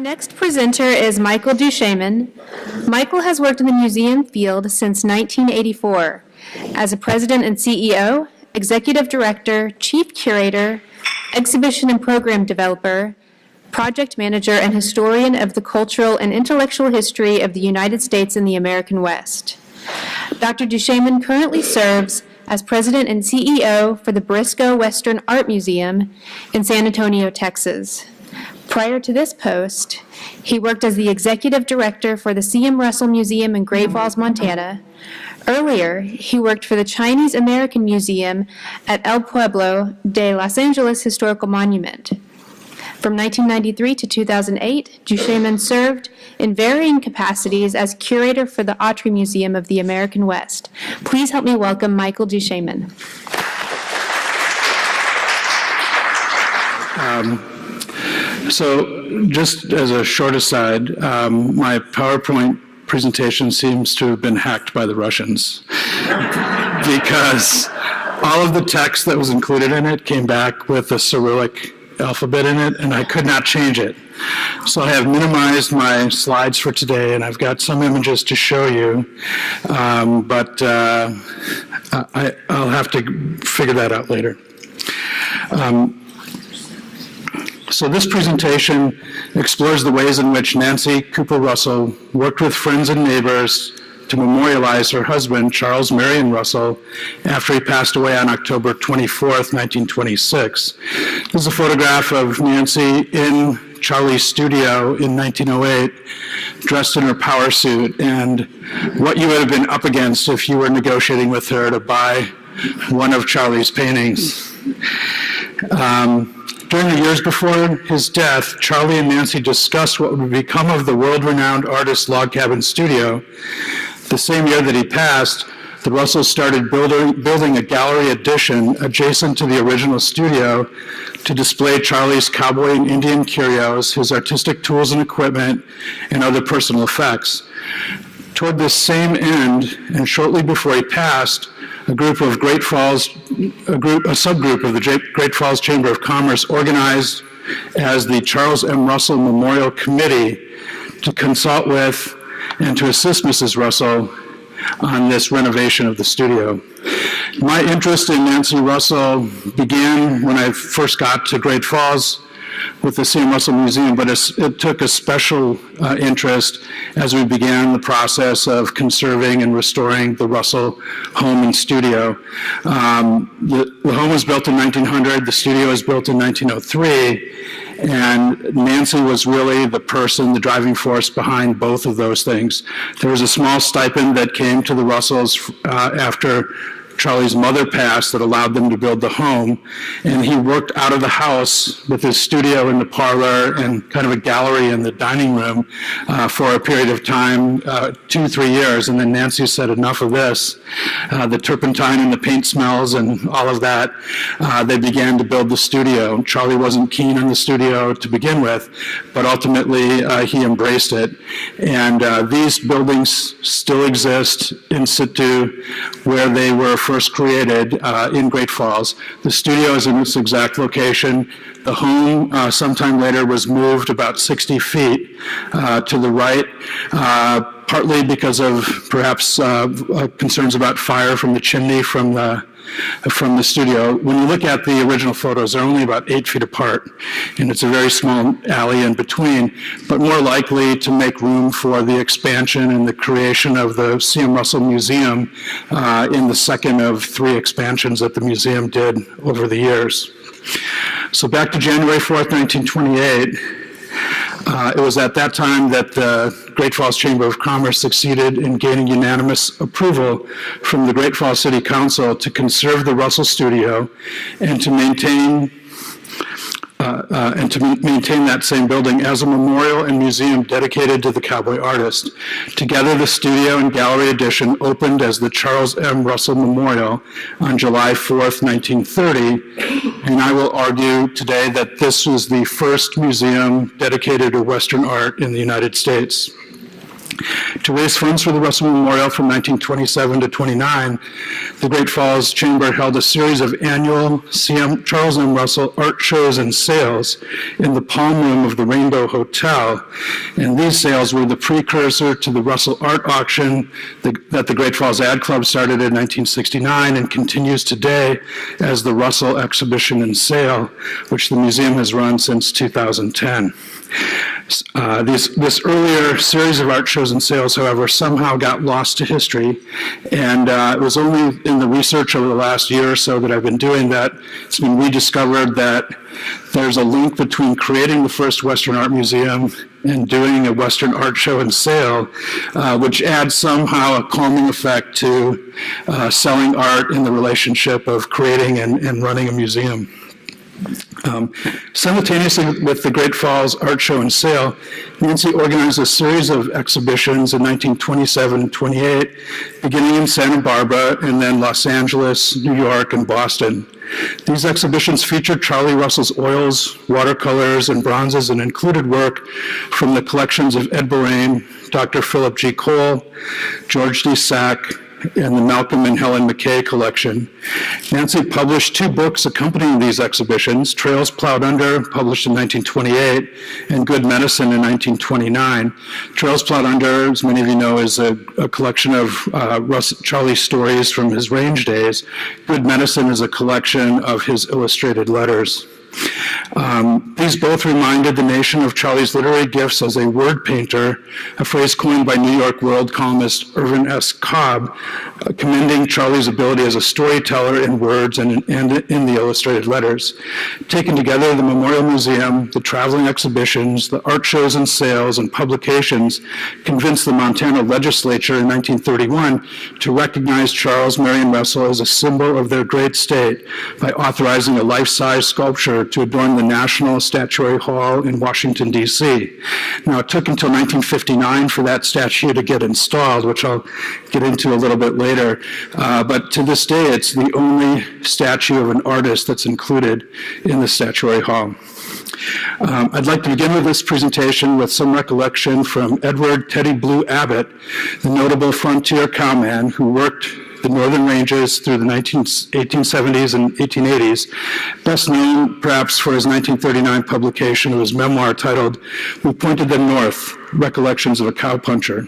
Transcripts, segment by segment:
next presenter is Michael Duchemin. Michael has worked in the museum field since 1984 as a president and CEO, executive director, chief curator, exhibition and program developer, project manager, and historian of the cultural and intellectual history of the United States and the American West. Dr. Duchemin currently serves as president and CEO for the Briscoe Western Art Museum in San Antonio, Texas. Prior to this post, he worked as the executive director for the C.M. Russell Museum in Great Falls, Montana. Earlier, he worked for the Chinese American Museum at El Pueblo de Los Angeles Historical Monument. From 1993 to 2008, Duchemin served in varying capacities as curator for the Autry Museum of the American West. Please help me welcome Michael Duchemin. So just as a short aside, my PowerPoint presentation seems to have been hacked by the Russians because all of the text that was included in it came back with a Cyrillic alphabet in it, and I could not change it. So I have minimized my slides for today, and I've got some images to show you, but I'll have to figure that out later. So this presentation explores the ways in which Nancy Cooper Russell worked with friends and neighbors to memorialize her husband, Charles Marion Russell, after he passed away on October 24th, 1926. This is a photograph of Nancy in Charlie's studio in 1908, dressed in her power suit, and what you would have been up against if you were negotiating with her to buy one of Charlie's paintings. During the years before his death, Charlie and Nancy discussed what would become of the world-renowned artist's log cabin studio. The same year that he passed, the Russells started building a gallery addition adjacent to the original studio to display Charlie's cowboy and Indian curios, his artistic tools and equipment, and other personal effects. Toward this same end, and shortly before he passed, a subgroup of the Great Falls Chamber of Commerce organized as the Charles M. Russell Memorial Committee to consult with and to assist Mrs. Russell on this renovation of the studio. My interest in Nancy Russell began when I first got to Great Falls with the C.M. Russell Museum, but it took a special interest as we began the process of conserving and restoring the Russell home and studio. The home was built in 1900, the studio was built in 1903, and Nancy was really the person, the driving force behind both of those things. There was a small stipend that came to the Russells after Charlie's mother passed that allowed them to build the home, and he worked out of the house with his studio in the parlor and kind of a gallery in the dining room for a period of time, 2-3 years, and then Nancy said, enough of this. The turpentine and the paint smells and all of that, they began to build the studio. Charlie wasn't keen on the studio to begin with, but ultimately he embraced it. And these buildings still exist in situ where they were first created in Great Falls. The studio is in its exact location. The home sometime later was moved about 60 feet to the right, partly because of perhaps concerns about fire from the chimney from the studio. When you look at the original photos, they're only about 8 feet apart, and it's a very small alley in between, but more likely to make room for the expansion and the creation of the C.M. Russell Museum in the second of 3 expansions that the museum did over the years. So back to January 4th, 1928, it was at that time that the Great Falls Chamber of Commerce succeeded in gaining unanimous approval from the Great Falls City Council to conserve the Russell Studio and to maintain that same building as a memorial and museum dedicated to the Cowboy Artist. Together, the studio and gallery addition opened as the Charles M. Russell Memorial on July 4th, 1930, and I will argue today that this was the first museum dedicated to Western art in the United States. To raise funds for the Russell Memorial from 1927 to 29, the Great Falls Chamber held a series of annual Charles M. Russell art shows and sales in the Palm Room of the Rainbow Hotel. And these sales were the precursor to the Russell Art Auction that the Great Falls Ad Club started in 1969 and continues today as the Russell Exhibition and Sale, which the museum has run since 2010. This earlier series of art shows and sales, however, somehow got lost to history, and it was only in the research over the last year or so that I've been doing that it's been rediscovered that there's a link between creating the first Western art museum and doing a Western art show and sale, which adds somehow a calming effect to selling art in the relationship of creating and running a museum. Simultaneously with the Great Falls Art Show and Sale, Nancy organized a series of exhibitions in 1927 and 28, beginning in Santa Barbara and then Los Angeles, New York, and Boston. These exhibitions featured Charlie Russell's oils, watercolors, and bronzes, and included work from the collections of Ed Borain, Dr. Philip G. Cole, George D. Sack, and the Malcolm and Helen McKay collection. Nancy published 2 books accompanying these exhibitions, Trails Plowed Under, published in 1928, and Good Medicine in 1929. Trails Plowed Under, as many of you know, is a collection of Charlie's stories from his range days. Good Medicine is a collection of his illustrated letters. These both reminded the nation of Charlie's literary gifts as a word painter, a phrase coined by New York World columnist Irvin S. Cobb, commending Charlie's ability as a storyteller in words and in the illustrated letters. Taken together, the Memorial Museum, the traveling exhibitions, the art shows and sales, and publications convinced the Montana legislature in 1931 to recognize Charles Marion Russell as a symbol of their great state by authorizing a life-size sculpture to adorn the National Statuary Hall in Washington, D.C. Now, it took until 1959 for that statue to get installed, which I'll get into a little bit later. But to this day, it's the only statue of an artist that's included in the Statuary Hall. I'd like to begin with this presentation with some recollection from Edward Teddy Blue Abbott, the notable frontier cowman who worked the northern ranges through the 1870s and 1880s, best known perhaps for his 1939 publication of his memoir titled We Pointed Them North, Recollections of a Cowpuncher.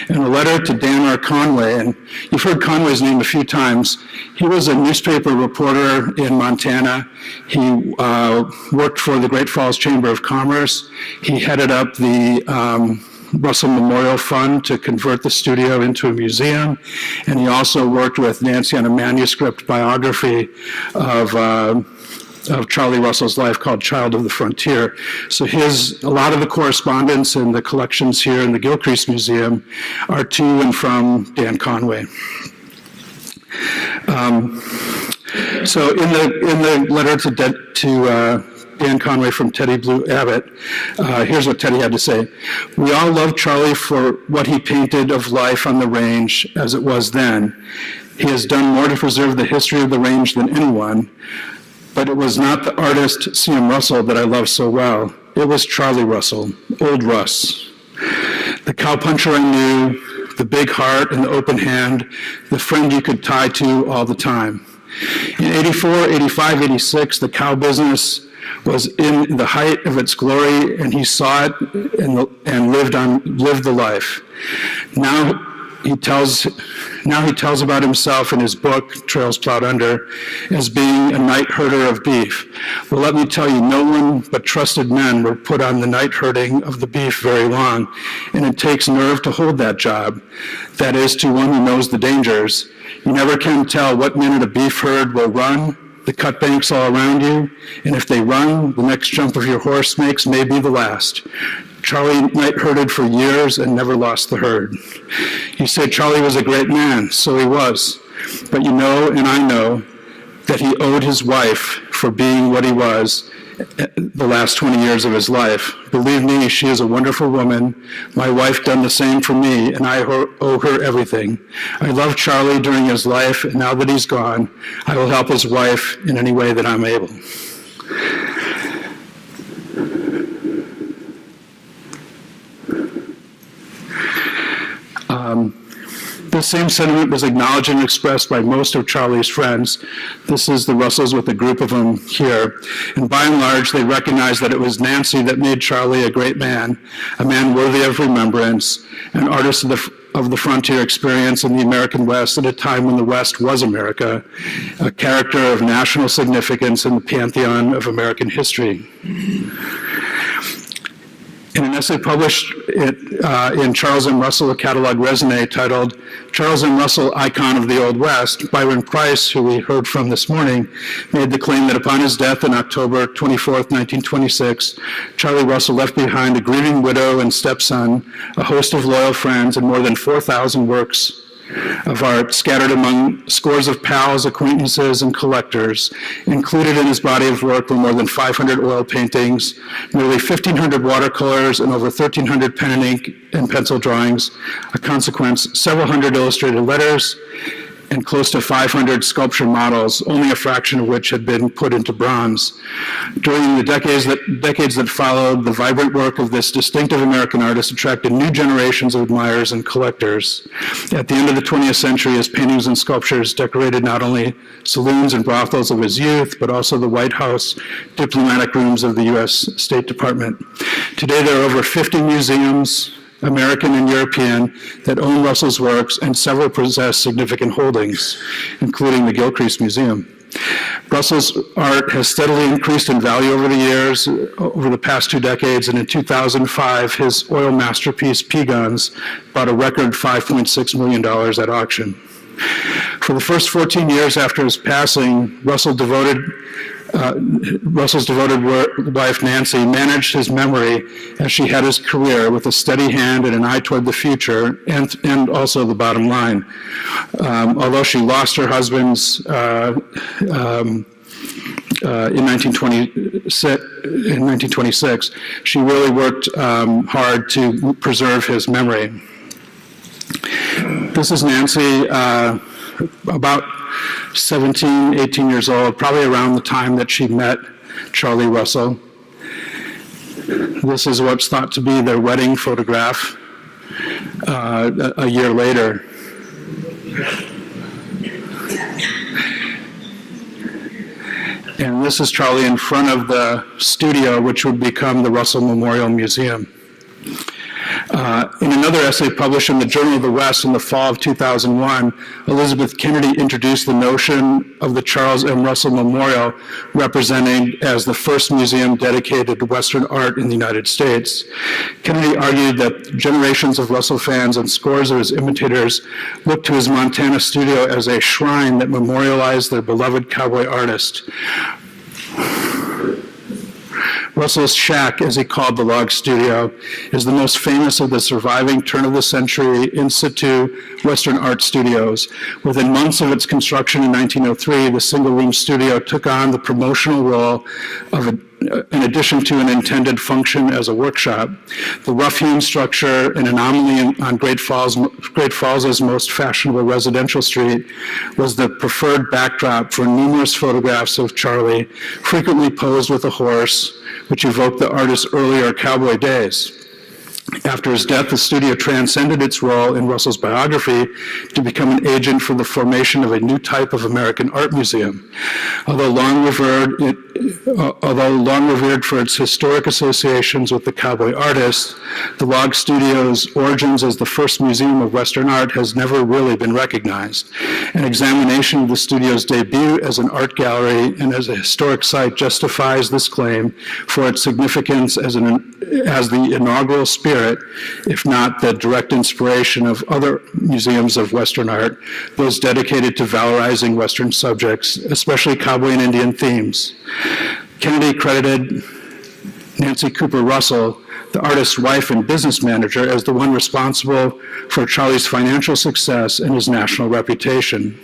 In a letter to Dan R. Conway, and you've heard Conway's name a few times, he was a newspaper reporter in Montana. He worked for the Great Falls Chamber of Commerce. He headed up the Russell Memorial Fund to convert the studio into a museum, and he also worked with Nancy on a manuscript biography of Charlie Russell's life called Child of the Frontier. So a lot of the correspondence and the collections here in the Gilcrease Museum are to and from Dan Conway. So in the letter to Dan Conway from Teddy Blue Abbott, here's what Teddy had to say. We all love Charlie for what he painted of life on the range as it was then. He has done more to preserve the history of the range than anyone, but it was not the artist C.M. Russell that I love so well. It was Charlie Russell, old Russ. The cowpuncher I knew, the big heart and the open hand, the friend you could tie to all the time. In 84, 85, 86, the cow business was in the height of its glory, and he saw it and lived the life. Now he tells about himself in his book, Trails Plowed Under, as being a night herder of beef. Well, let me tell you, no one but trusted men were put on the night herding of the beef very long, and it takes nerve to hold that job. That is, to one who knows the dangers. You never can tell what minute a beef herd will run, the cut banks all around you, and if they run, the next jump of your horse makes may be the last. Charlie night herded for years and never lost the herd. You say Charlie was a great man, so he was. But you know, and I know, that he owed his wife for being what he was the last 20 years of his life. Believe me, she is a wonderful woman. My wife done the same for me, and I owe her everything. I loved Charlie during his life, and now that he's gone, I will help his wife in any way that I'm able. This same sentiment was acknowledged and expressed by most of Charlie's friends. This is the Russells with a group of them here. And by and large, they recognized that it was Nancy that made Charlie a great man, a man worthy of remembrance, an artist of the frontier experience in the American West at a time when the West was America, a character of national significance in the pantheon of American history. In an essay published in Charles M. Russell, a catalog raisonné titled Charles M. Russell, Icon of the Old West, Byron Price, who we heard from this morning, made the claim that upon his death on October 24th, 1926, Charlie Russell left behind a grieving widow and stepson, a host of loyal friends, and more than 4,000 works of art scattered among scores of pals, acquaintances, and collectors. Included in his body of work were more than 500 oil paintings, nearly 1,500 watercolors, and over 1,300 pen and ink and pencil drawings. A consequence, several hundred illustrated letters, and close to 500 sculpture models, only a fraction of which had been put into bronze. During the decades that followed, the vibrant work of this distinctive American artist attracted new generations of admirers and collectors. At the end of the 20th century, his paintings and sculptures decorated not only saloons and brothels of his youth, but also the White House diplomatic rooms of the U.S. State Department. Today, there are over 50 museums, American and European, that own Russell's works, and several possess significant holdings, including the Gilcrease Museum. Russell's art has steadily increased in value over the years, over the past 2 decades, and in 2005, his oil masterpiece, P-Guns, brought a record $5.6 million at auction. For the first 14 years after his passing, Russell's devoted wife, Nancy, managed his memory as she had his career with a steady hand and an eye toward the future and also the bottom line. Although she lost her husband's in 1926, she really worked hard to preserve his memory. This is Nancy, about 17, 18 years old, probably around the time that she met Charlie Russell. This is what's thought to be their wedding photograph a year later. And this is Charlie in front of the studio, which would become the Russell Memorial Museum. In another essay published in the Journal of the West in the fall of 2001, Elizabeth Kennedy introduced the notion of the Charles M. Russell Memorial, representing as the first museum dedicated to Western art in the United States. Kennedy argued that generations of Russell fans and scores of his imitators looked to his Montana studio as a shrine that memorialized their beloved cowboy artist. Russell's shack, as he called the log studio, is the most famous of the surviving turn-of-the-century in situ Western art studios. Within months of its construction in 1903, the single-room studio took on the promotional role of in addition to an intended function as a workshop. The rough-hewn structure, an anomaly on Great Falls' most fashionable residential street, was the preferred backdrop for numerous photographs of Charlie, frequently posed with a horse, which evoked the artist's earlier cowboy days. After his death, the studio transcended its role in Russell's biography to become an agent for the formation of a new type of American art museum. Although long revered for its historic associations with the cowboy artist, the log studio's origins as the first museum of Western art has never really been recognized. An examination of the studio's debut as an art gallery and as a historic site justifies this claim for its significance as the inaugural spirit, if not the direct inspiration of other museums of Western art, those dedicated to valorizing Western subjects, especially cowboy and Indian themes. Kennedy credited Nancy Cooper Russell, the artist's wife and business manager, as the one responsible for Charlie's financial success and his national reputation.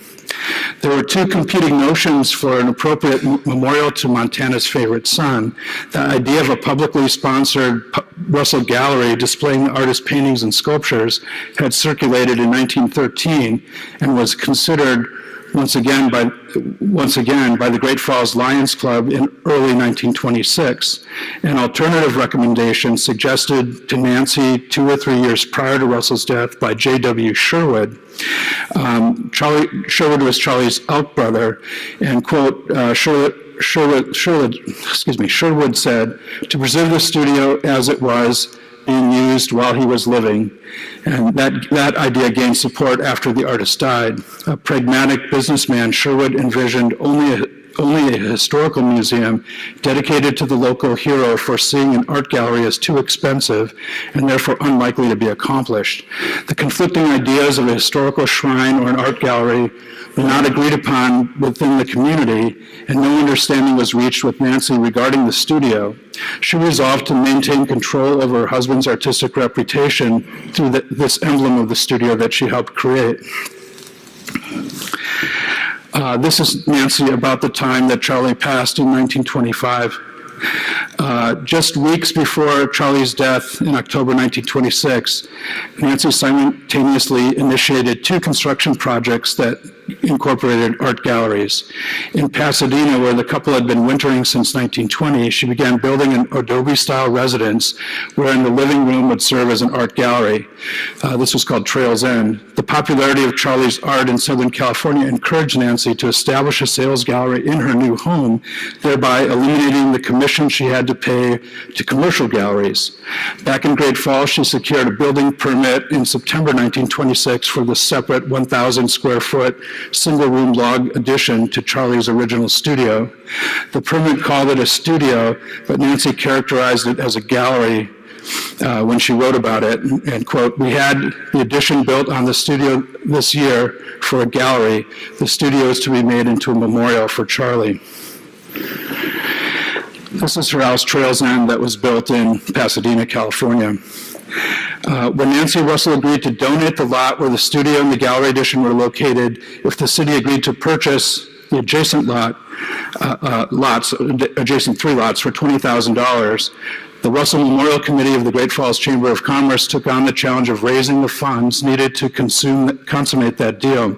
There were two competing notions for an appropriate memorial to Montana's favorite son. The idea of a publicly sponsored Russell Gallery displaying the artist's paintings and sculptures had circulated in 1913 and was considered once again by the Great Falls Lions Club in early 1926. An alternative recommendation suggested to Nancy 2 or 3 years prior to Russell's death by J.W. Sherwood. Sherwood was Charlie's elk brother, and quote, Sherwood said, to preserve the studio as it was being used while he was living. And that idea gained support after the artist died. A pragmatic businessman, Sherwood envisioned only a historical museum dedicated to the local hero, foreseeing an art gallery as too expensive and therefore unlikely to be accomplished. The conflicting ideas of a historical shrine or an art gallery were not agreed upon within the community, and no understanding was reached with Nancy regarding the studio. She resolved to maintain control over her husband's artistic reputation through this emblem of the studio that she helped create. This is Nancy about the time that Charlie passed in 1925. Just weeks before Charlie's death in October 1926, Nancy simultaneously initiated 2 construction projects that incorporated art galleries. In Pasadena, where the couple had been wintering since 1920, she began building an adobe-style residence wherein the living room would serve as an art gallery. This was called Trails End. The popularity of Charlie's art in Southern California encouraged Nancy to establish a sales gallery in her new home, thereby eliminating the commission she had to pay to commercial galleries. Back in Great Falls, she secured a building permit in September 1926 for the separate 1,000 square foot single-room log addition to Charlie's original studio. The permit called it a studio, but Nancy characterized it as a gallery when she wrote about it, and quote, "We had the addition built on the studio this year for a gallery. The studio is to be made into a memorial for Charlie." This is her house, Trails End, that was built in Pasadena, California. When Nancy Russell agreed to donate the lot where the studio and the gallery addition were located, if the city agreed to purchase the adjacent adjacent 3 lots for $20,000, the Russell Memorial Committee of the Great Falls Chamber of Commerce took on the challenge of raising the funds needed to consummate that deal.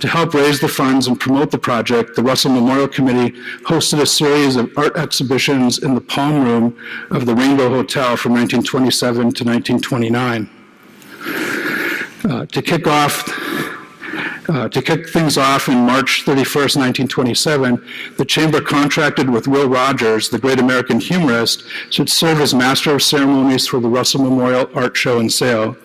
To help raise the funds and promote the project, the Russell Memorial Committee hosted a series of art exhibitions in the Palm Room of the Rainbow Hotel from 1927 to 1929. To kick things off in March 31st, 1927, the Chamber contracted with Will Rogers, the great American humorist, to serve as master of ceremonies for the Russell Memorial Art Show and Sale.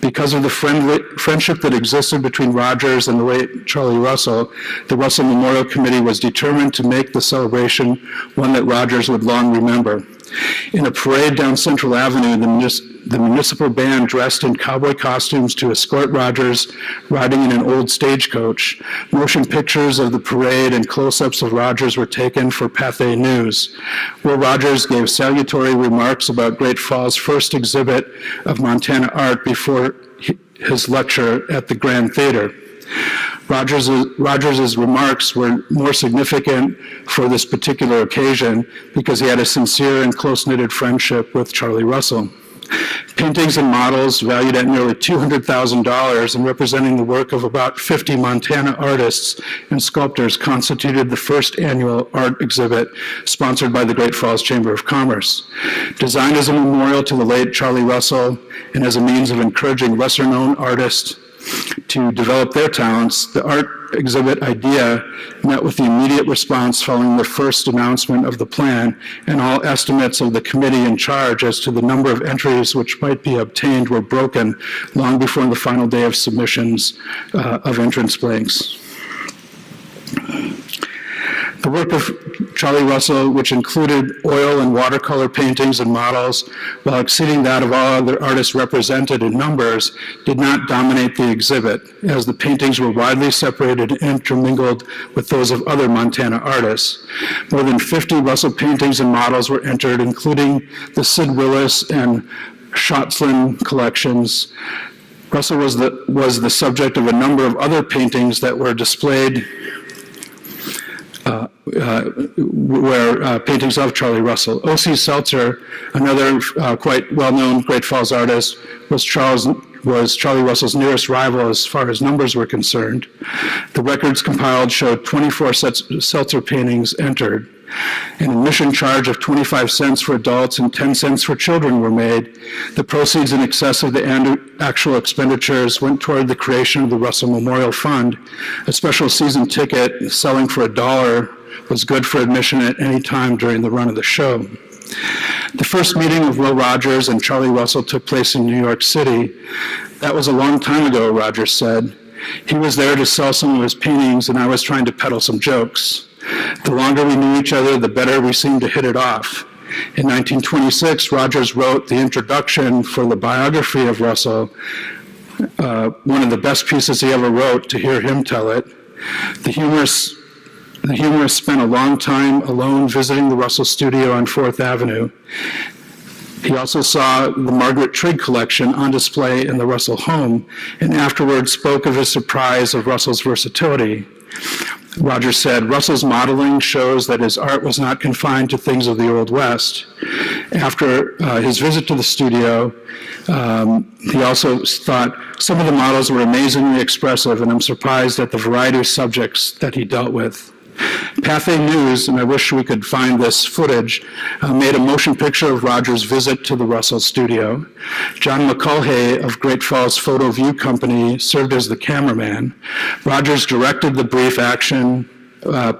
Because of the friendship that existed between Rogers and the late Charlie Russell, the Russell Memorial Committee was determined to make the celebration one that Rogers would long remember. In a parade down Central Avenue, the municipal band dressed in cowboy costumes to escort Rogers riding in an old stagecoach. Motion pictures of the parade and close-ups of Rogers were taken for Pathé News. Will Rogers gave salutatory remarks about Great Falls' first exhibit of Montana art before his lecture at the Grand Theater. Rogers's remarks were more significant for this particular occasion because he had a sincere and close-knitted friendship with Charlie Russell. Paintings and models valued at nearly $200,000 and representing the work of about 50 Montana artists and sculptors constituted the first annual art exhibit sponsored by the Great Falls Chamber of Commerce. Designed as a memorial to the late Charlie Russell and as a means of encouraging lesser-known artists to develop their talents, the art exhibit idea met with the immediate response following the first announcement of the plan, and all estimates of the committee in charge as to the number of entries which might be obtained were broken long before the final day of submissions of entrance blanks. The work of Charlie Russell, which included oil and watercolor paintings and models, while exceeding that of all other artists represented in numbers, did not dominate the exhibit, as the paintings were widely separated and intermingled with those of other Montana artists. More than 50 Russell paintings and models were entered, including the Sid Willis and Schotzlin collections. Russell was the subject of a number of other paintings that were displayed were paintings of Charlie Russell. O.C. Seltzer, another quite well-known Great Falls artist, was Charlie Russell's nearest rival as far as numbers were concerned. The records compiled showed 24 Seltzer paintings entered. An admission charge of 25 cents for adults and 10 cents for children were made. The proceeds in excess of the actual expenditures went toward the creation of the Russell Memorial Fund. A special season ticket selling for $1 was good for admission at any time during the run of the show. The first meeting of Will Rogers and Charlie Russell took place in New York City. That was a long time ago, Rogers said. He was there to sell some of his paintings, and I was trying to peddle some jokes. The longer we knew each other, the better we seemed to hit it off. In 1926, Rogers wrote the introduction for the biography of Russell, one of the best pieces he ever wrote, to hear him tell it. The humorist spent a long time alone visiting the Russell studio on 4th Avenue. He also saw the Margaret Trigg collection on display in the Russell home, and afterwards spoke of his surprise of Russell's versatility. Rogers said, Russell's modeling shows that his art was not confined to things of the Old West. After his visit to the studio, he also thought some of the models were amazingly expressive, and I'm surprised at the variety of subjects that he dealt with. Pathé News, and I wish we could find this footage, made a motion picture of Rogers' visit to the Russell studio. John McCulhay of Great Falls Photo View Company served as the cameraman. Rogers directed the brief action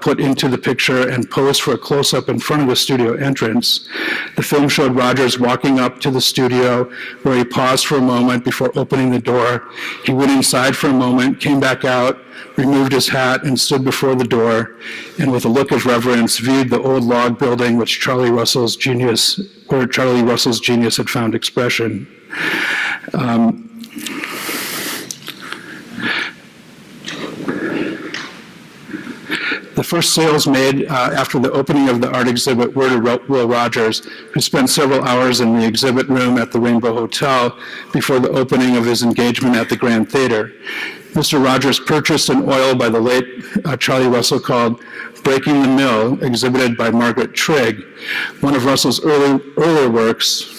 put into the picture and posed for a close-up in front of the studio entrance. The film showed Rogers walking up to the studio, where he paused for a moment before opening the door. He went inside for a moment, came back out, removed his hat, and stood before the door, and with a look of reverence viewed the old log building where Charlie Russell's genius had found expression. The first sales made after the opening of the art exhibit were to Will Rogers, who spent several hours in the exhibit room at the Rainbow Hotel before the opening of his engagement at the Grand Theater. Mr. Rogers purchased an oil by the late Charlie Russell called Breaking the Mill, exhibited by Margaret Trigg. One of Russell's earlier works,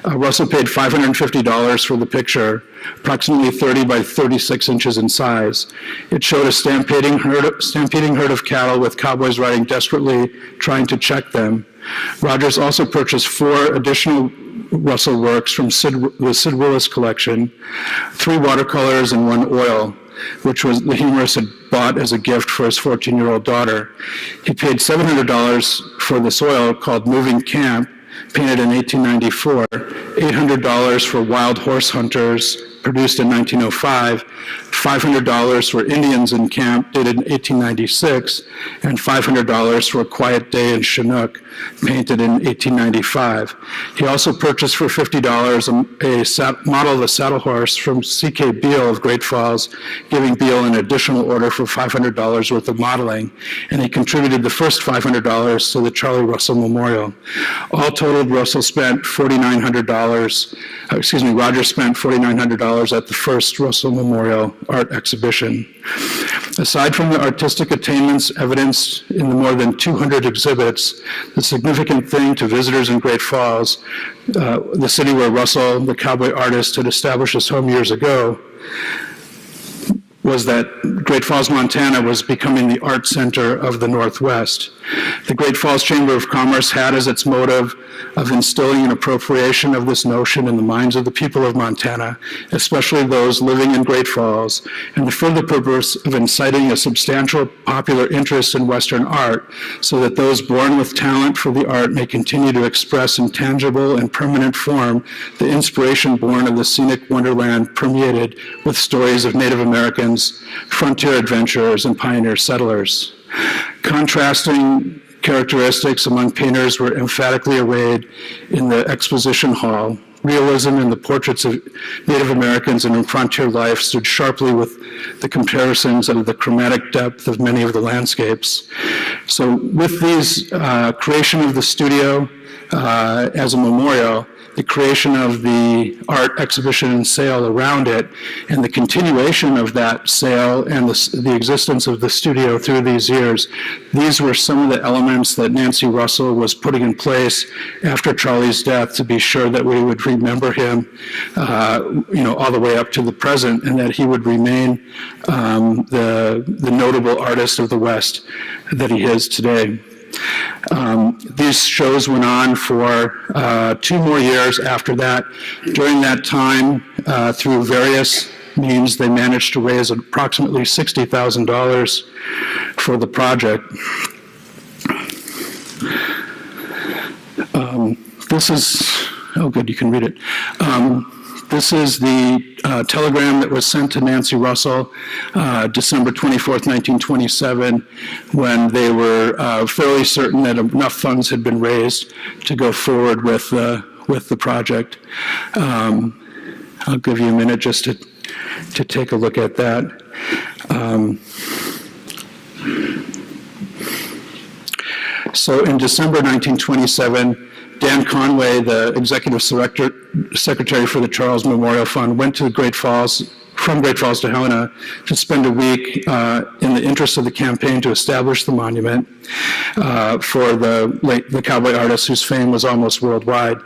Russell paid $550 for the picture, approximately 30 by 36 inches in size. It showed a stampeding herd of cattle with cowboys riding desperately, trying to check them. Rogers also purchased 4 additional Russell works from the Sid Willis collection, 3 watercolors and 1 oil, which was the humorist had bought as a gift for his 14-year-old daughter. He paid $700 for this oil called Moving Camp, painted in 1894, $800 for Wild Horse Hunters, produced in 1905, $500 for Indians in Camp, dated in 1896, and $500 for A Quiet Day in Chinook, painted in 1895. He also purchased for $50 a model of a saddle horse from C.K. Beale of Great Falls, giving Beale an additional order for $500 worth of modeling, and he contributed the first $500 to the Charlie Russell Memorial. All totaled, Rogers spent $4,900 at the first Russell Memorial Art Exhibition. Aside from the artistic attainments evidenced in the more than 200 exhibits, the significant thing to visitors in Great Falls, the city where Russell, the Cowboy Artist, had established his home years ago, was that Great Falls, Montana was becoming the art center of the Northwest. The Great Falls Chamber of Commerce had as its motive of instilling an appropriation of this notion in the minds of the people of Montana, especially those living in Great Falls, and the further purpose of inciting a substantial popular interest in Western art so that those born with talent for the art may continue to express in tangible and permanent form the inspiration born of the scenic wonderland permeated with stories of Native Americans, frontier adventurers, and pioneer settlers. Contrasting characteristics among painters were emphatically arrayed in the exposition hall. Realism in the portraits of Native Americans and in frontier life stood sharply with the comparisons of the chromatic depth of many of the landscapes. So with these creation of the studio as a memorial, the creation of the art exhibition and sale around it, and the continuation of that sale and the existence of the studio through these years, these were some of the elements that Nancy Russell was putting in place after Charlie's death to be sure that we would remember him, all the way up to the present, and that he would remain the notable artist of the West that he is today. These shows went on for 2 more years after that. During that time, through various means, they managed to raise approximately $60,000 for the project. This is, oh good, you can read it. This is the telegram that was sent to Nancy Russell December 24th, 1927, when they were fairly certain that enough funds had been raised to go forward with the project. I'll give you a minute just to take a look at that. So in December 1927, Dan Conway, the executive secretary for the Charles Memorial Fund, went to from Great Falls to Helena to spend a week in the interest of the campaign to establish the monument for the Cowboy Artist, whose fame was almost worldwide.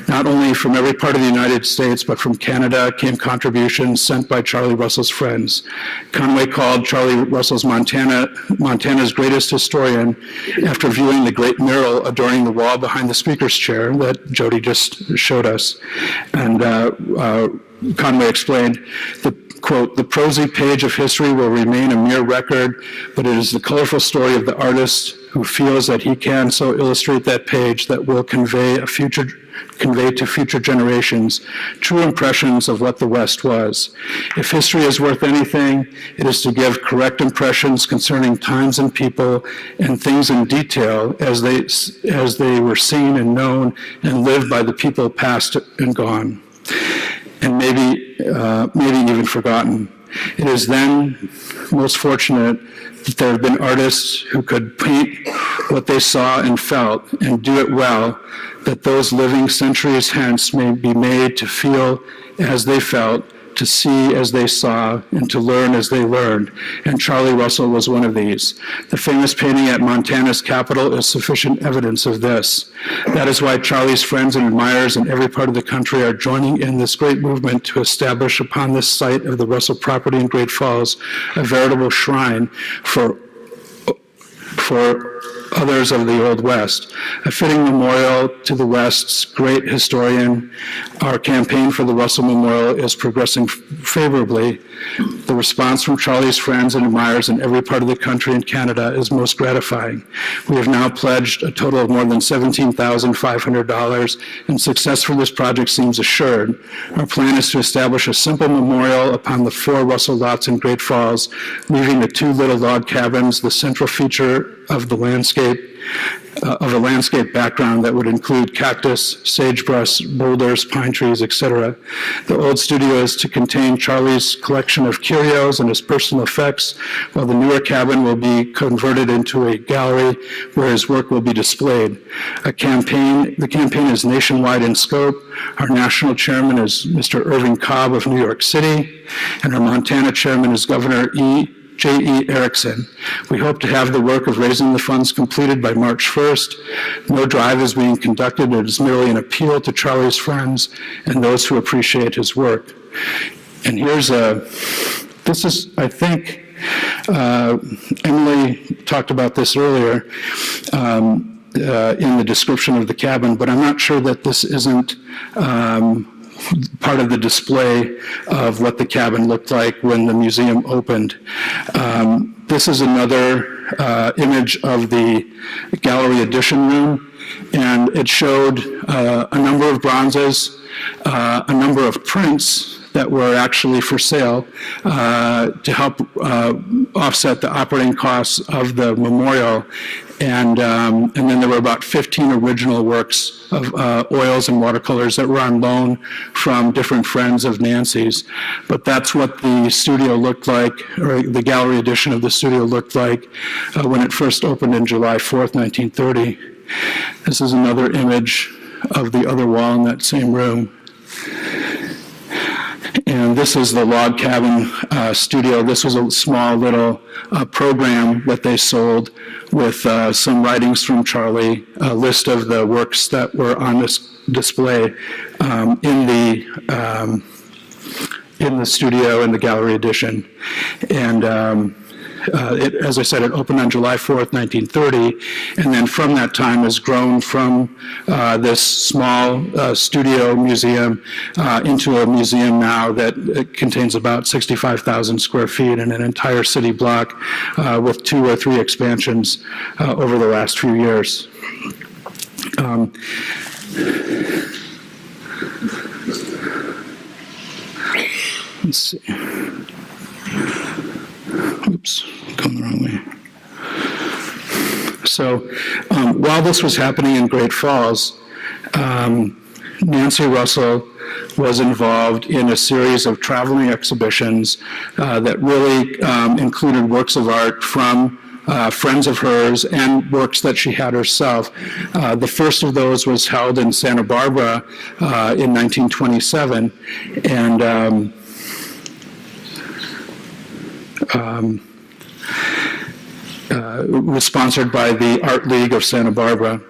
Not only from every part of the United States, but from Canada came contributions sent by Charlie Russell's friends. Conway called Charlie Russell's Montana's greatest historian after viewing the great mural adorning the wall behind the speaker's chair that Jody just showed us. And Conway explained, quote, "The prosy page of history will remain a mere record, but it is the colorful story of the artist who feels that he can so illustrate that page that will convey to future generations true impressions of what the West was. If history is worth anything, it is to give correct impressions concerning times and people and things in detail as they were seen and known and lived by the people past and gone, and maybe even forgotten. It is then most fortunate that there have been artists who could paint what they saw and felt and do it well, that those living centuries hence may be made to feel as they felt, to see as they saw, and to learn as they learned. And Charlie Russell was one of these. The famous painting at Montana's Capitol is sufficient evidence of this. That is why Charlie's friends and admirers in every part of the country are joining in this great movement to establish upon this site of the Russell property in Great Falls a veritable shrine for others of the Old West, a fitting memorial to the West's great historian. Our campaign for the Russell Memorial is progressing favorably. The response from Charlie's friends and admirers in every part of the country and Canada is most gratifying. We have now pledged a total of more than $17,500, and success for this project seems assured. Our plan is to establish a simple memorial upon the 4 Russell lots in Great Falls, leaving the 2 little log cabins the central feature of the landscape, of a landscape background that would include cactus, sagebrush, boulders, pine trees, etc. The old studio is to contain Charlie's collection of curios and his personal effects, while the newer cabin will be converted into a gallery where his work will be displayed. The campaign is nationwide in scope. Our national chairman is Mr. Irving Cobb of New York City, and our Montana chairman is Governor J.E. Erickson. We hope to have the work of raising the funds completed by March 1st. No drive is being conducted. It is merely an appeal to Charlie's friends and those who appreciate his work. And this is, I think, Emily talked about this earlier in the description of the cabin, but I'm not sure that this isn't part of the display of what the cabin looked like when the museum opened. This is another image of the gallery edition room, and it showed a number of bronzes, a number of prints that were actually for sale to help offset the operating costs of the memorial. And then there were about 15 original works of oils and watercolors that were on loan from different friends of Nancy's. But that's what the studio looked like, or the gallery edition of the studio looked like when it first opened in July 4th, 1930. This is another image of the other wall in that same room. And this is the log cabin studio. This was a small little program that they sold with some writings from Charlie, a list of the works that were on this display in the studio in the gallery edition. And as I said, it opened on July 4th, 1930, and then from that time has grown from this small studio museum into a museum now that contains about 65,000 square feet and an entire city block with 2 or 3 expansions over the last few years. Let's see. Oops, going the wrong way. So while this was happening in Great Falls, Nancy Russell was involved in a series of traveling exhibitions that really included works of art from friends of hers and works that she had herself. The first of those was held in Santa Barbara in 1927, and was sponsored by the Art League of Santa Barbara.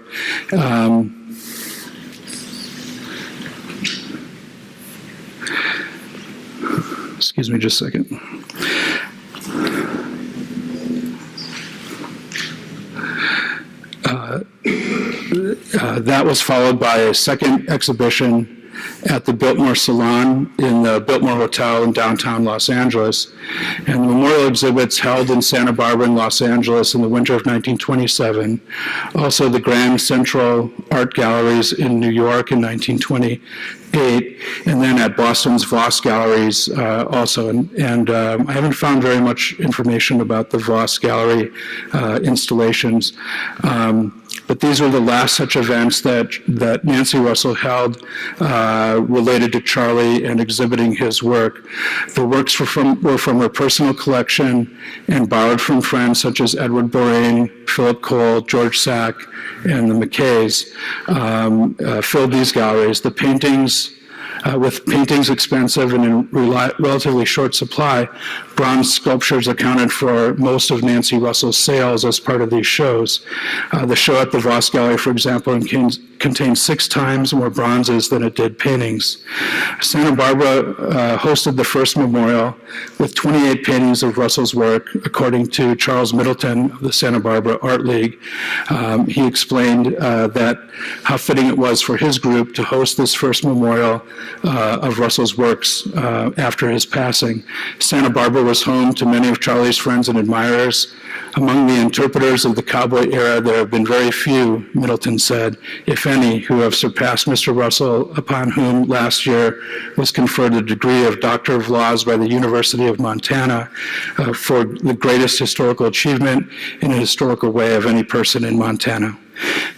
Excuse me just a second. That was followed by a second exhibition at the Biltmore Salon in the Biltmore Hotel in downtown Los Angeles. And the memorial exhibits held in Santa Barbara and Los Angeles in the winter of 1927. Also the Grand Central Art Galleries in New York in 1928, and then at Boston's Voss Galleries also. And I haven't found very much information about the Voss Gallery installations. But these were the last such events that Nancy Russell held related to Charlie and exhibiting his work. The works were from her personal collection and borrowed from friends such as Edward Borain, Philip Cole, George Sack, and the McKays filled these galleries. The paintings, with paintings expensive and in relatively short supply, bronze sculptures accounted for most of Nancy Russell's sales as part of these shows. The show at the Voss Gallery, for example, contained 6 times more bronzes than it did paintings. Santa Barbara hosted the first memorial with 28 paintings of Russell's work, according to Charles Middleton of the Santa Barbara Art League. He explained that how fitting it was for his group to host this first memorial of Russell's works after his passing. Santa Barbara was home to many of Charlie's friends and admirers. Among the interpreters of the cowboy era, there have been very few, Middleton said, if any, who have surpassed Mr. Russell, upon whom last year was conferred the degree of Doctor of Laws by the University of Montana for the greatest historical achievement in a historical way of any person in Montana.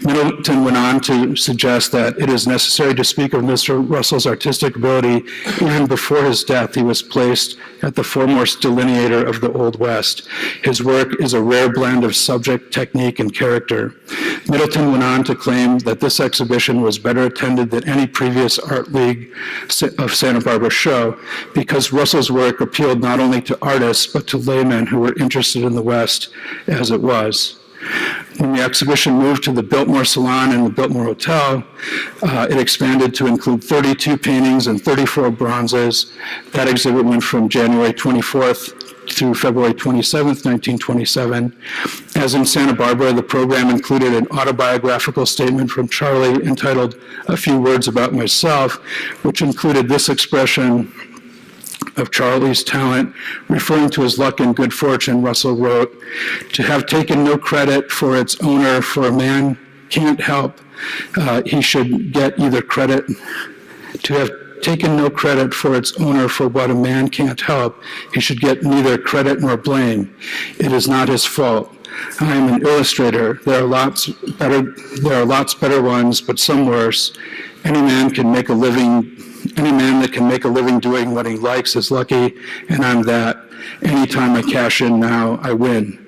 Middleton went on to suggest that it is necessary to speak of Mr. Russell's artistic ability. Even before his death, he was placed at the foremost delineator of the Old West. His work is a rare blend of subject, technique, and character. Middleton went on to claim that this exhibition was better attended than any previous Art League of Santa Barbara show because Russell's work appealed not only to artists, but to laymen who were interested in the West as it was. When the exhibition moved to the Biltmore Salon and the Biltmore Hotel, it expanded to include 32 paintings and 34 bronzes. That exhibit went from January 24th through February 27th, 1927. As in Santa Barbara, the program included an autobiographical statement from Charlie entitled "A Few Words About Myself," which included this expression of Charlie's talent, referring to his luck and good fortune. Russell wrote, "To have taken no credit for its owner, for a man can't help, he should get either credit. To have taken no credit for its owner for what a man can't help, he should get neither credit nor blame. It is not his fault. I am an illustrator. There are lots better ones, but some worse. Any man that can make a living doing what he likes is lucky, and I'm that. Anytime I cash in now, I win.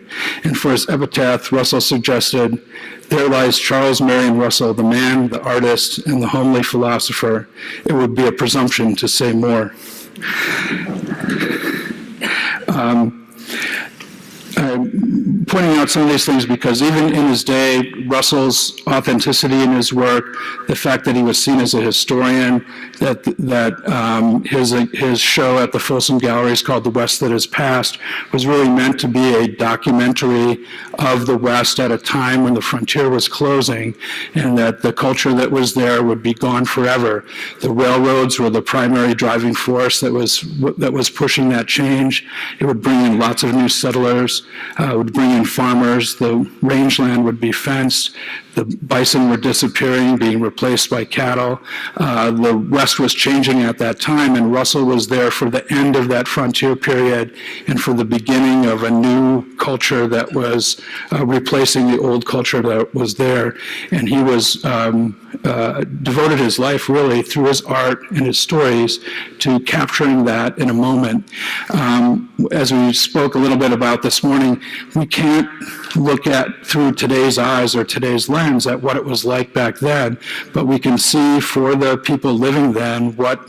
And for his epitaph, Russell suggested, "There lies Charles Marion Russell, the man, the artist, and the homely philosopher. It would be a presumption to say more." I'm pointing out some of these things because even in his day, Russell's authenticity in his work, the fact that he was seen as a historian, that his show at the Folsom Galleries called The West That Is Past was really meant to be a documentary of the West at a time when the frontier was closing, and that the culture that was there would be gone forever. The railroads were the primary driving force that was pushing that change. It would bring in lots of new settlers. Would bring in farmers. The rangeland would be fenced. The bison were disappearing, being replaced by cattle. The West was changing at that time, and Russell was there for the end of that frontier period and for the beginning of a new culture that was replacing the old culture that was there. And he was devoted his life really through his art and his stories to capturing that in a moment. As we spoke a little bit about this morning, we can't look at through today's eyes or today's lens at what it was like back then, but we can see for the people living then what,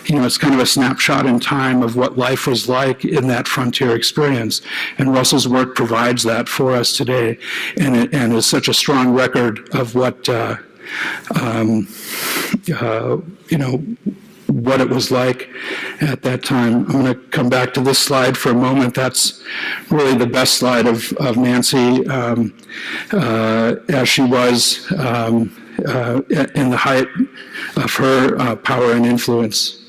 it's kind of a snapshot in time of what life was like in that frontier experience. And Russell's work provides that for us today, and is such a strong record of what, what it was like at that time. I'm going to come back to this slide for a moment. That's really the best slide of Nancy as she was in the height of her power and influence.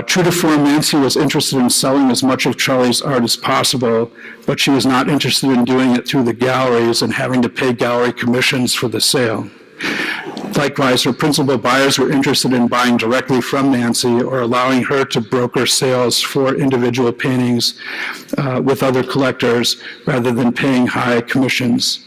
True to form, Nancy was interested in selling as much of Charlie's art as possible, but she was not interested in doing it through the galleries and having to pay gallery commissions for the sale. Likewise, her principal buyers were interested in buying directly from Nancy or allowing her to broker sales for individual paintings with other collectors rather than paying high commissions.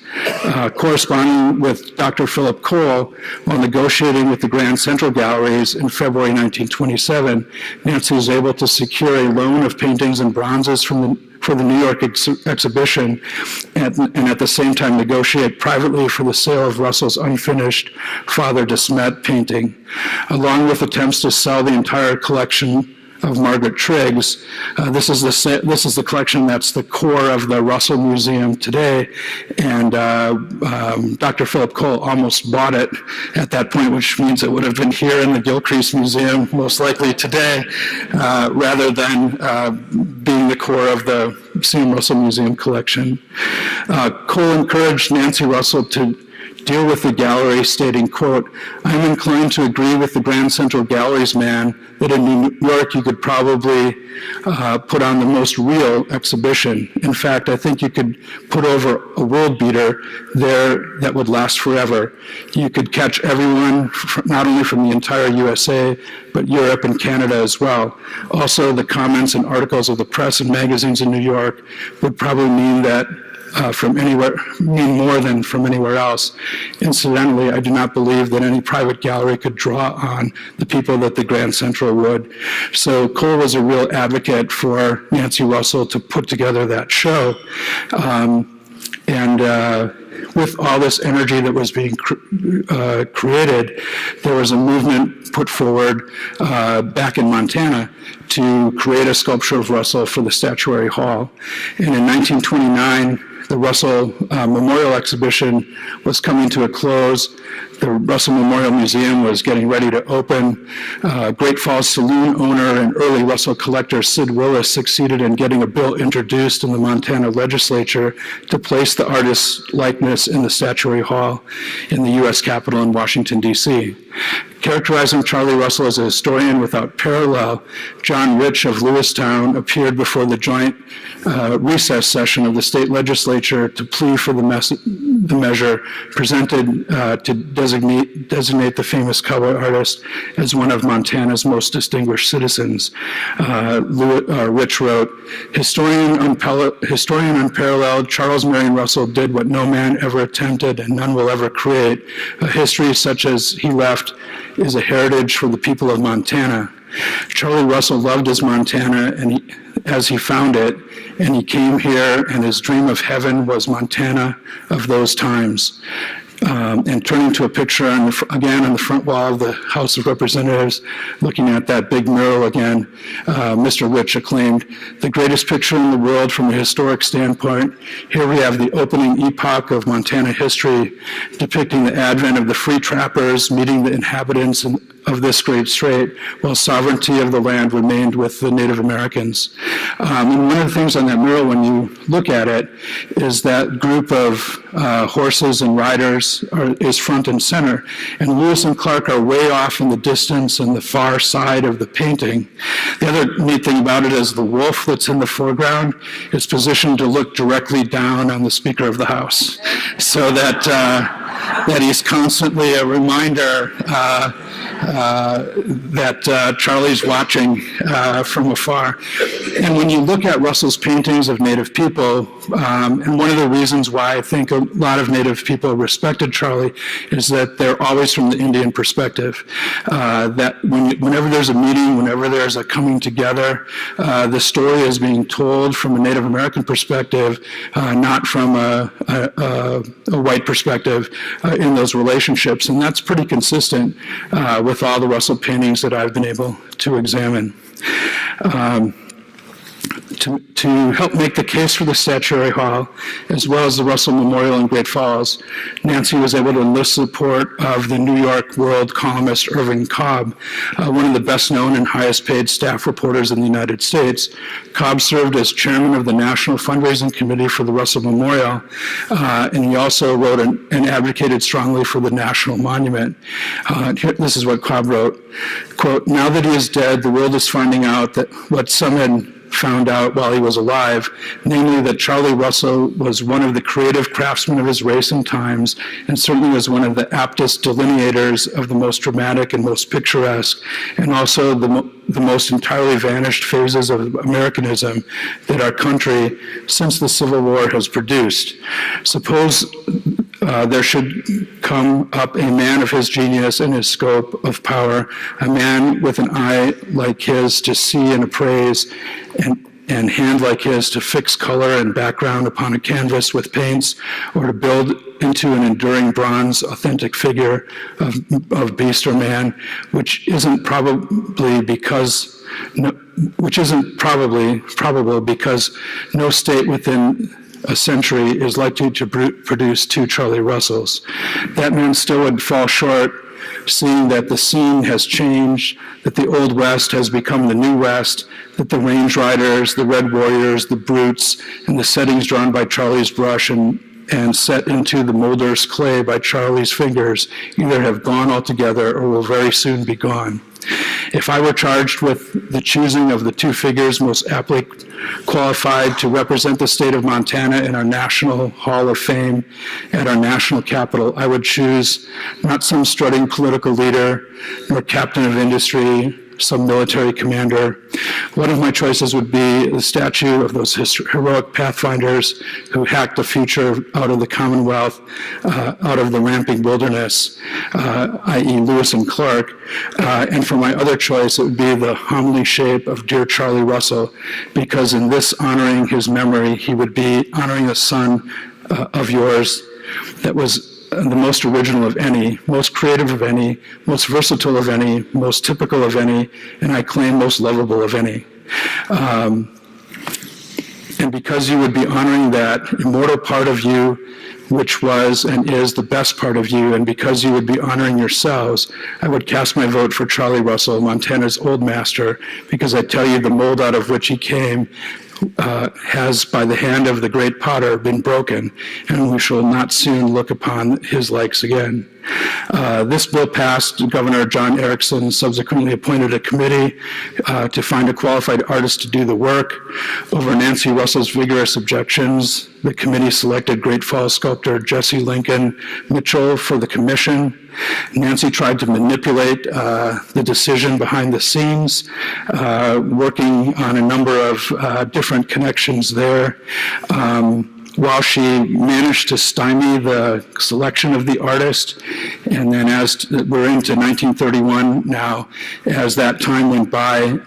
Corresponding with Dr. Philip Cole while negotiating with the Grand Central Galleries in February 1927, Nancy was able to secure a loan of paintings and bronzes for the New York exhibition, and at the same time negotiate privately for the sale of Russell's unfinished Father de Smet painting, along with attempts to sell the entire collection of Margaret Triggs. This is the collection that's the core of the Russell Museum today, and Dr. Philip Cole almost bought it at that point, which means it would have been here in the Gilcrease Museum, most likely today, rather than being the core of the Sam Russell Museum collection. Cole encouraged Nancy Russell to deal with the gallery, stating, quote, "I'm inclined to agree with the Grand Central Galleries man that in New York you could probably put on the most real exhibition. In fact, I think you could put over a world beater there that would last forever. You could catch everyone, not only from the entire USA, but Europe and Canada as well. Also, the comments and articles of the press and magazines in New York would probably mean that mean more than from anywhere else. Incidentally, I do not believe that any private gallery could draw on the people that the Grand Central would." So Cole was a real advocate for Nancy Russell to put together that show. With all this energy that was being created, there was a movement put forward back in Montana to create a sculpture of Russell for the Statuary Hall. And in 1929, the Russell Memorial Exhibition was coming to a close. The Russell Memorial Museum was getting ready to open. Great Falls saloon owner and early Russell collector Sid Willis succeeded in getting a bill introduced in the Montana legislature to place the artist's likeness in the Statuary Hall in the U.S. Capitol in Washington, D.C. Characterizing Charlie Russell as a historian without parallel, John Rich of Lewistown appeared before the joint recess session of the state legislature to plea for the measure presented to designate the famous Cowboy Artist as one of Montana's most distinguished citizens. Rich wrote, historian unparalleled, Charles Marion Russell did what no man ever attempted and none will ever create. A history such as he left is a heritage for the people of Montana. Charlie Russell loved his Montana as he found it, and he came here, and his dream of heaven was Montana of those times. And turning to a picture again on the front wall of the House of Representatives, looking at that big mural again, Mr. Rich acclaimed, "The greatest picture in the world from a historic standpoint. Here we have the opening epoch of Montana history, depicting the advent of the free trappers meeting the inhabitants of this great strait, while sovereignty of the land remained with the Native Americans." And one of the things on that mural, when you look at it, is that group of horses and riders is front and center. And Lewis and Clark are way off in the distance and the far side of the painting. The other neat thing about it is the wolf that's in the foreground is positioned to look directly down on the Speaker of the House, so that he's constantly a reminder that Charlie's watching from afar. And when you look at Russell's paintings of Native people, and one of the reasons why I think a lot of Native people respected Charlie is that they're always from the Indian perspective. That whenever there's a meeting, whenever there's a coming together, the story is being told from a Native American perspective, not from a white perspective in those relationships. And that's pretty consistent with all the Russell paintings that I've been able to examine. To help make the case for the Statuary Hall, as well as the Russell Memorial in Great Falls, Nancy was able to enlist support of the New York World columnist Irving Cobb, one of the best-known and highest-paid staff reporters in the United States. Cobb served as chairman of the National Fundraising Committee for the Russell Memorial, and he also wrote and advocated strongly for the National Monument. This is what Cobb wrote, quote, "Now that he is dead, the world is finding out that what some had found out while he was alive, namely that Charlie Russell was one of the creative craftsmen of his race and times, and certainly was one of the aptest delineators of the most dramatic and most picturesque, and also the most entirely vanished phases of Americanism that our country, since the Civil War, has produced. Suppose there should come up a man of his genius and his scope of power, a man with an eye like his to see and appraise, and hand like his to fix color and background upon a canvas with paints, or to build into an enduring bronze authentic figure of beast or man, which isn't probable because no state within a century is likely to produce two Charlie Russells. That man still would fall short, seeing that the scene has changed, that the Old West has become the New West, that the Range Riders, the Red Warriors, the Brutes, and the settings drawn by Charlie's brush and set into the molder's clay by Charlie's fingers either have gone altogether or will very soon be gone. If I were charged with the choosing of the two figures most aptly qualified to represent the state of Montana in our National Hall of Fame at our national capital, I would choose not some strutting political leader, nor captain of industry, some military commander. One of my choices would be the statue of those heroic pathfinders who hacked the future out of the Commonwealth, out of the ramping wilderness, i.e. Lewis and Clark. And for my other choice, it would be the homely shape of dear Charlie Russell, because in this honoring his memory, he would be honoring a son of yours that was the most original of any, most creative of any, most versatile of any, most typical of any, and I claim most lovable of any. And because you would be honoring that immortal part of you, which was and is the best part of you, and because you would be honoring yourselves, I would cast my vote for Charlie Russell, Montana's old master, because I tell you the mold out of which he came has, by the hand of the great potter, been broken, and we shall not soon look upon his likes again. This bill passed. Governor John Erickson subsequently appointed a committee to find a qualified artist to do the work. Over Nancy Russell's vigorous objections, the committee selected Great Falls sculptor Jesse Lincoln Mitchell for the commission. Nancy tried to manipulate the decision behind the scenes, working on a number of different connections there. while she managed to stymie the selection of the artist, and then as we're into 1931 now, as that time went by,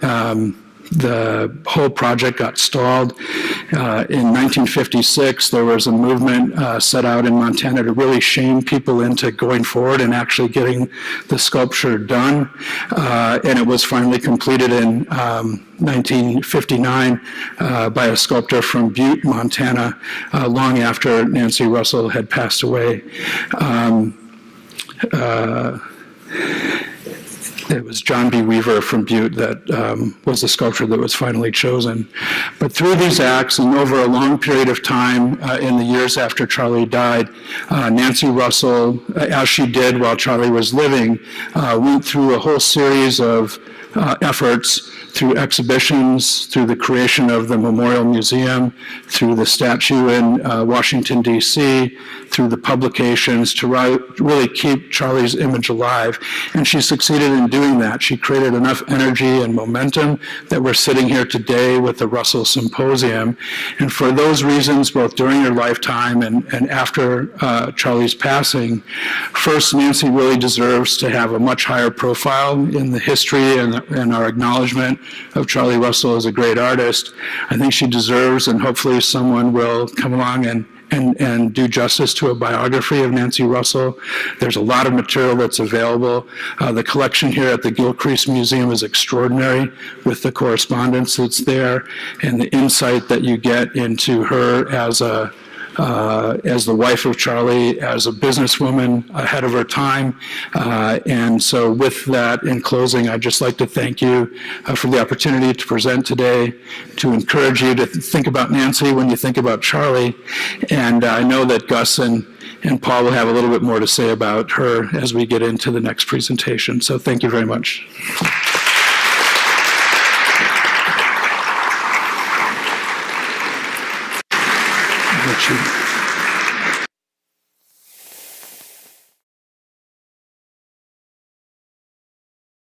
the whole project got stalled. In 1956, there was a movement set out in Montana to really shame people into going forward and actually getting the sculpture done. And it was finally completed in 1959 by a sculptor from Butte, Montana, long after Nancy Russell had passed away. It was John B. Weaver from Butte that was the sculptor that was finally chosen. But through these acts and over a long period of time in the years after Charlie died, Nancy Russell, as she did while Charlie was living, went through a whole series of efforts through exhibitions, through the creation of the Memorial Museum, through the statue in Washington, D.C., through the publications to really keep Charlie's image alive. And she succeeded in doing that. She created enough energy and momentum that we're sitting here today with the Russell Symposium. And for those reasons, both during her lifetime and after Charlie's passing, first, Nancy really deserves to have a much higher profile in the history and our acknowledgement of Charlie Russell as a great artist. I think she deserves, and hopefully someone will come along and do justice to a biography of Nancy Russell. There's a lot of material that's available. The collection here at the Gilcrease Museum is extraordinary with the correspondence that's there and the insight that you get into her as the wife of Charlie, as a businesswoman ahead of her time. And so with that, in closing, I'd just like to thank you for the opportunity to present today, to encourage you to think about Nancy when you think about Charlie. And I know that Gus and Paul will have a little bit more to say about her as we get into the next presentation. So thank you very much. Thank you.